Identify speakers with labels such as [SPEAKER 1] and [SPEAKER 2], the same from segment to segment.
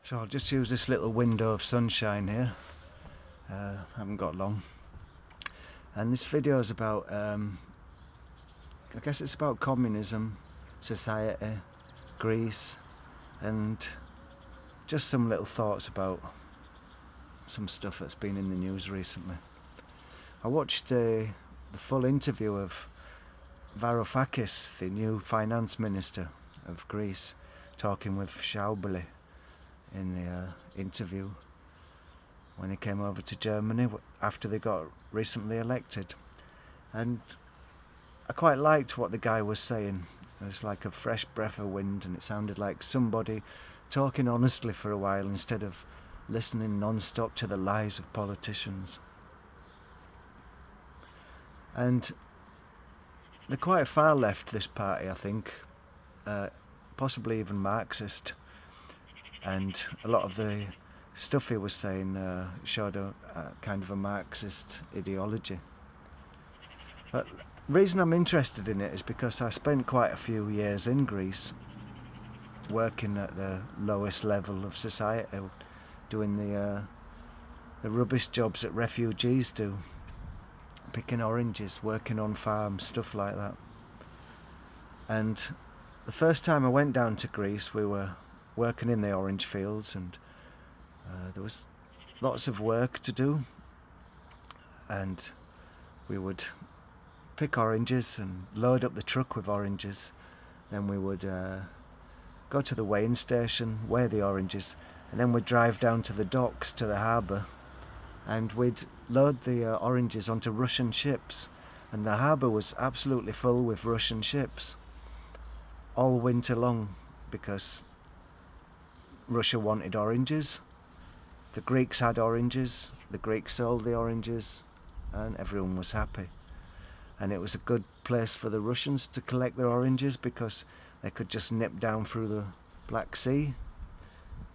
[SPEAKER 1] So I'll just use this little window of sunshine here. Haven't got long. And this video is about, I guess it's about communism, society, Greece, and just some little thoughts about some stuff that's been in the news recently. I watched the full interview of Varoufakis, the new finance minister of Greece, talking with Schäuble in the interview when they came over to Germany after they got recently elected. And I quite liked what the guy was saying. It was like a fresh breath of wind, and it sounded like somebody talking honestly for a while instead of listening non-stop to the lies of politicians. And they're quite far left, this party, I think, possibly even Marxist, and a lot of the stuff he was saying showed a kind of a Marxist ideology. But the reason I'm interested in it is because I spent quite a few years in Greece working at the lowest level of society, doing the rubbish jobs that refugees do, picking oranges, working on farms, stuff like that. And the first time I went down to Greece, we were working in the orange fields, and there was lots of work to do, and we would pick oranges and load up the truck with oranges. Then we would go to the weighing station, weigh the oranges, and then we'd drive down to the docks, to the harbour, and we'd load the oranges onto Russian ships. And the harbour was absolutely full with Russian ships all winter long, because Russia wanted oranges, the Greeks had oranges, the Greeks sold the oranges, and everyone was happy. And it was a good place for the Russians to collect their oranges, because they could just nip down through the Black Sea,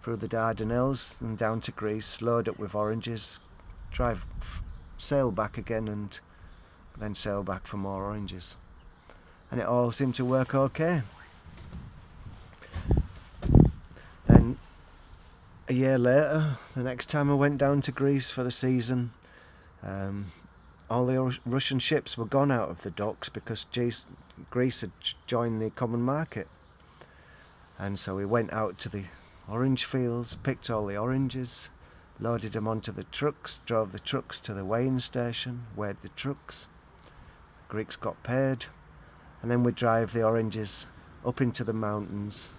[SPEAKER 1] through the Dardanelles and down to Greece, load up with oranges, sail back again, and then sail back for more oranges. And it all seemed to work okay. Then a year later, the next time I went down to Greece for the season, all the Russian ships were gone out of the docks because Greece had joined the common market. And so we went out to the orange fields, picked all the oranges, loaded them onto the trucks, drove the trucks to the weighing station, weighed the trucks. The Greeks got paid, and then we'd drive the oranges up into the mountains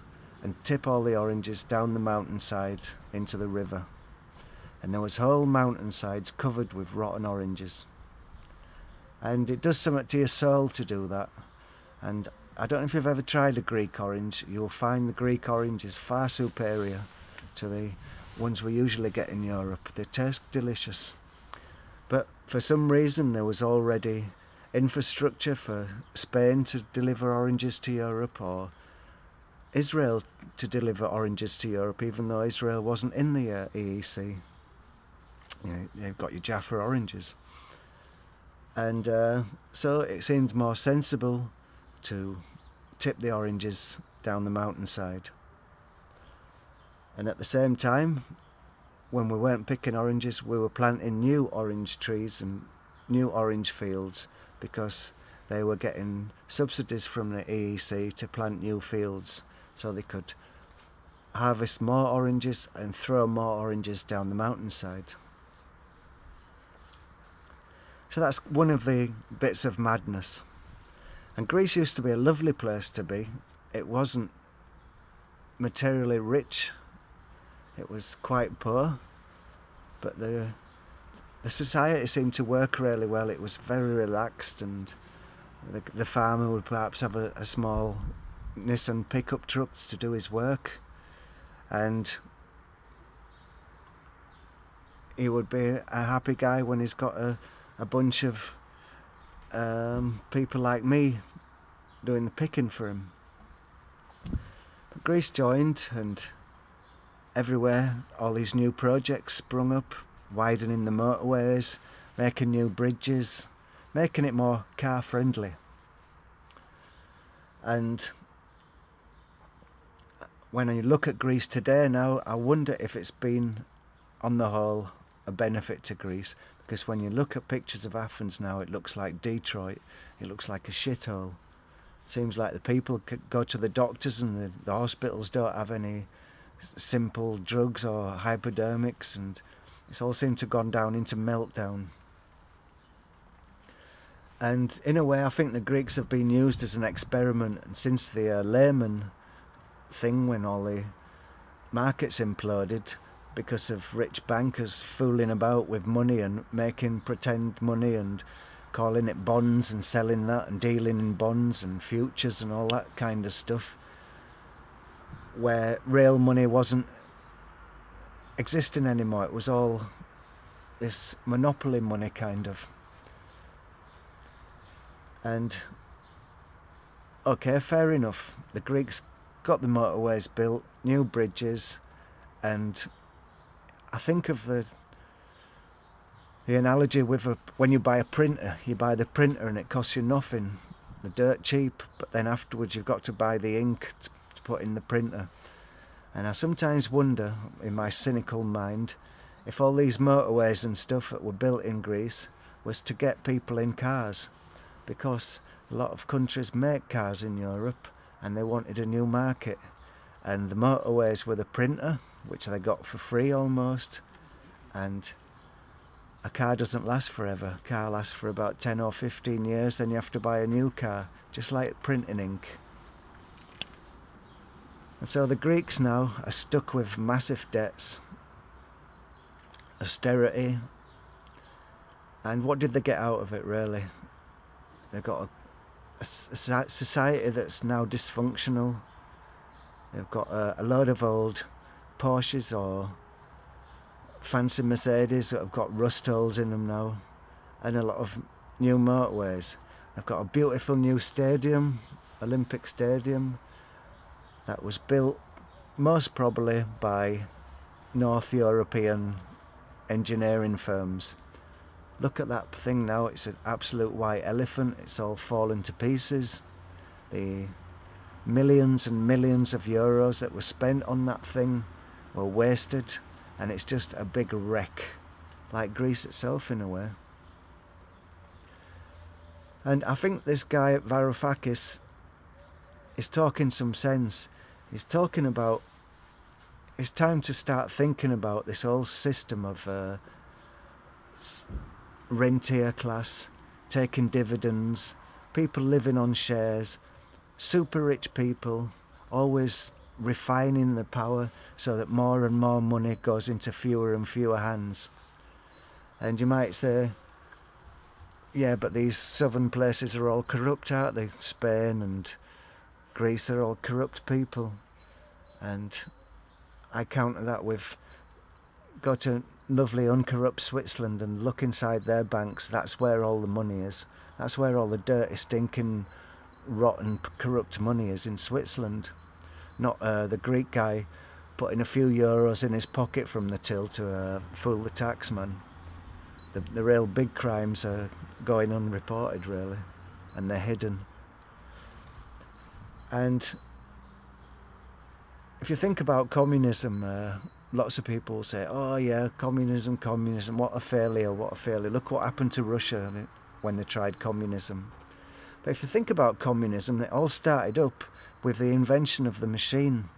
[SPEAKER 1] and tip all the oranges down the mountainside into the river. And there was whole mountainsides covered with rotten oranges. And it does something to your soul to do that. And I don't know if you've ever tried a Greek orange. You'll find the Greek orange is far superior to the ones we usually get in Europe. They taste delicious. But for some reason there was already infrastructure for Spain to deliver oranges to Europe, or Israel to deliver oranges to Europe, even though Israel wasn't in the EEC. You've got your Jaffa oranges. And so it seemed more sensible to tip the oranges down the mountainside. And at the same time, when we weren't picking oranges, we were planting new orange trees and new orange fields, because they were getting subsidies from the EEC to plant new fields, so they could harvest more oranges and throw more oranges down the mountainside. So that's one of the bits of madness. And Greece used to be a lovely place to be. It wasn't materially rich. It was quite poor. But the society seemed to work really well. It was very relaxed, and the farmer would perhaps have a small Nissan pickup truck to do his work. And he would be a happy guy when he's got a bunch of people like me doing the picking for him. But Greece joined, and everywhere all these new projects sprung up, widening the motorways, making new bridges, making it more car friendly. And when I look at Greece today now, I wonder if it's been, on the whole, a benefit to Greece. Because when you look at pictures of Athens now, it looks like Detroit. It looks like a shithole. Seems like the people go to the doctors and the hospitals don't have any simple drugs or hypodermics, and it's all seemed to have gone down into meltdown. And in a way, I think the Greeks have been used as an experiment. And since the Lehman thing, when all the markets imploded because of rich bankers fooling about with money and making pretend money and calling it bonds and selling that and dealing in bonds and futures and all that kind of stuff, where real money wasn't existing anymore. It was all this monopoly money kind of. And okay, fair enough. The Greeks got the motorways built, new bridges, and I think of the analogy with when you buy a printer, you buy the printer and it costs you nothing, the dirt cheap, but then afterwards you've got to buy the ink to put in the printer. And I sometimes wonder, in my cynical mind, if all these motorways and stuff that were built in Greece was to get people in cars, because a lot of countries make cars in Europe and they wanted a new market, and the motorways were the printer, which they got for free almost. And a car doesn't last forever. A car lasts for about 10 or 15 years, then you have to buy a new car, just like printing ink. And so the Greeks now are stuck with massive debts, austerity, and what did they get out of it really? They've got a society that's now dysfunctional. They've got a load of old Porsches or fancy Mercedes that have got rust holes in them now, and a lot of new motorways. They've got a beautiful new stadium, Olympic Stadium, that was built most probably by North European engineering firms. Look at that thing now, it's an absolute white elephant, it's all fallen to pieces. The millions and millions of euros that were spent on that thing were wasted, and it's just a big wreck, like Greece itself in a way. And I think this guy Varoufakis is talking some sense. He's talking about it's time to start thinking about this whole system of rentier class, taking dividends, people living on shares, super rich people, always refining the power so that more and more money goes into fewer and fewer hands. And you might say, yeah, but these southern places are all corrupt, aren't they? Spain and Greece are all corrupt people. And I counter that with, go to lovely uncorrupt Switzerland and look inside their banks. That's where all the money is. That's where all the dirty, stinking, rotten, corrupt money is, in Switzerland. Not the Greek guy putting a few euros in his pocket from the till to fool the taxman. The real big crimes are going unreported, really, and they're hidden. And if you think about communism, lots of people say, oh yeah, communism, what a failure, Look what happened to Russia when they tried communism. But if you think about communism, it all started up with the invention of the machine.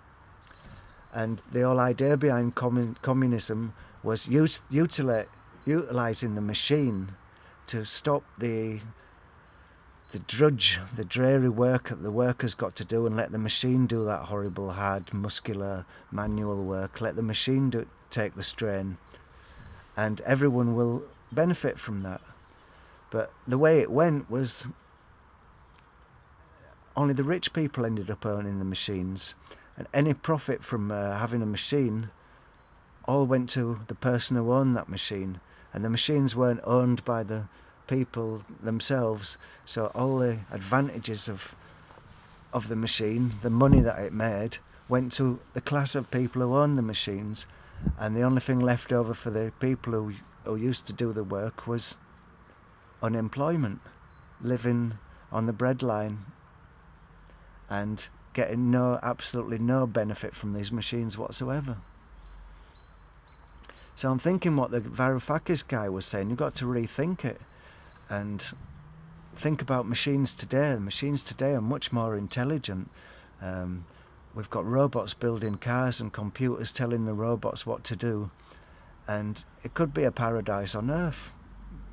[SPEAKER 1] And the whole idea behind communism was utilising the machine to stop the dreary work that the workers got to do, and let the machine do that horrible, hard, muscular, manual work. Let the machine take the strain, and everyone will benefit from that. But the way it went was only the rich people ended up owning the machines, and any profit from having a machine all went to the person who owned that machine, and the machines weren't owned by the people themselves, so all the advantages of the machine, the money that it made, went to the class of people who owned the machines, and the only thing left over for the people who used to do the work was unemployment, living on the breadline. And getting absolutely no benefit from these machines whatsoever. So I'm thinking what the Varoufakis guy was saying, you've got to rethink it and think about machines today. The machines today are much more intelligent. We've got robots building cars and computers telling the robots what to do, and it could be a paradise on earth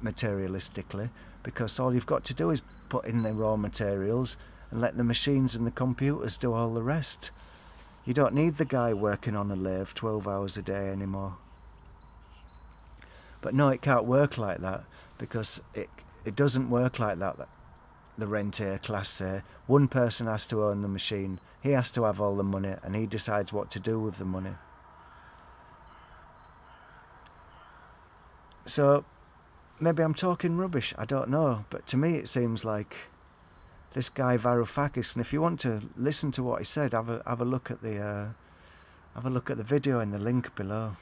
[SPEAKER 1] materialistically, because all you've got to do is put in the raw materials and let the machines and the computers do all the rest. You don't need the guy working on a lathe 12 hours a day anymore. But no, it can't work like that, because it doesn't work like that. The rentier class say one person has to own the machine, he has to have all the money, and he decides what to do with the money. So maybe I'm talking rubbish, I don't know, but to me it seems like this guy Varoufakis, and if you want to listen to what he said, have a look at the video in the link below.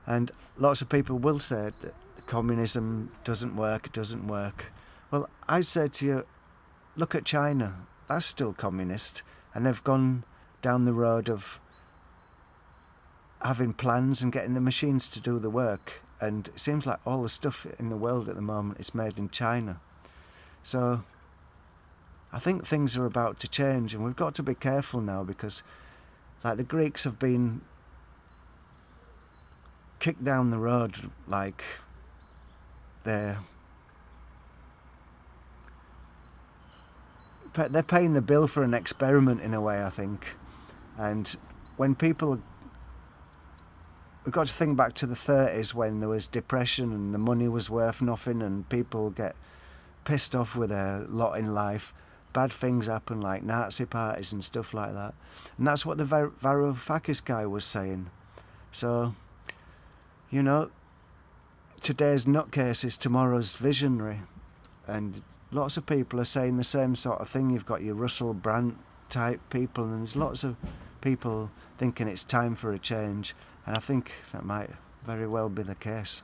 [SPEAKER 1] And lots of people will say that communism doesn't work, it doesn't work. Well, I say to you, look at China, that's still communist, and they've gone down the road of having plans and getting the machines to do the work, and it seems like all the stuff in the world at the moment is made in China. So I think things are about to change, and we've got to be careful now, because like the Greeks have been kicked down the road, like they're paying the bill for an experiment in a way, I think. And when people, we've got to think back to the 30s when there was depression and the money was worth nothing and people get pissed off with their lot in life. Bad things happen, like Nazi parties and stuff like that. And that's what the Varoufakis guy was saying. So, you know, today's nutcase is tomorrow's visionary. And lots of people are saying the same sort of thing. You've got your Russell Brand type people, and there's lots of people thinking it's time for a change. And I think that might very well be the case.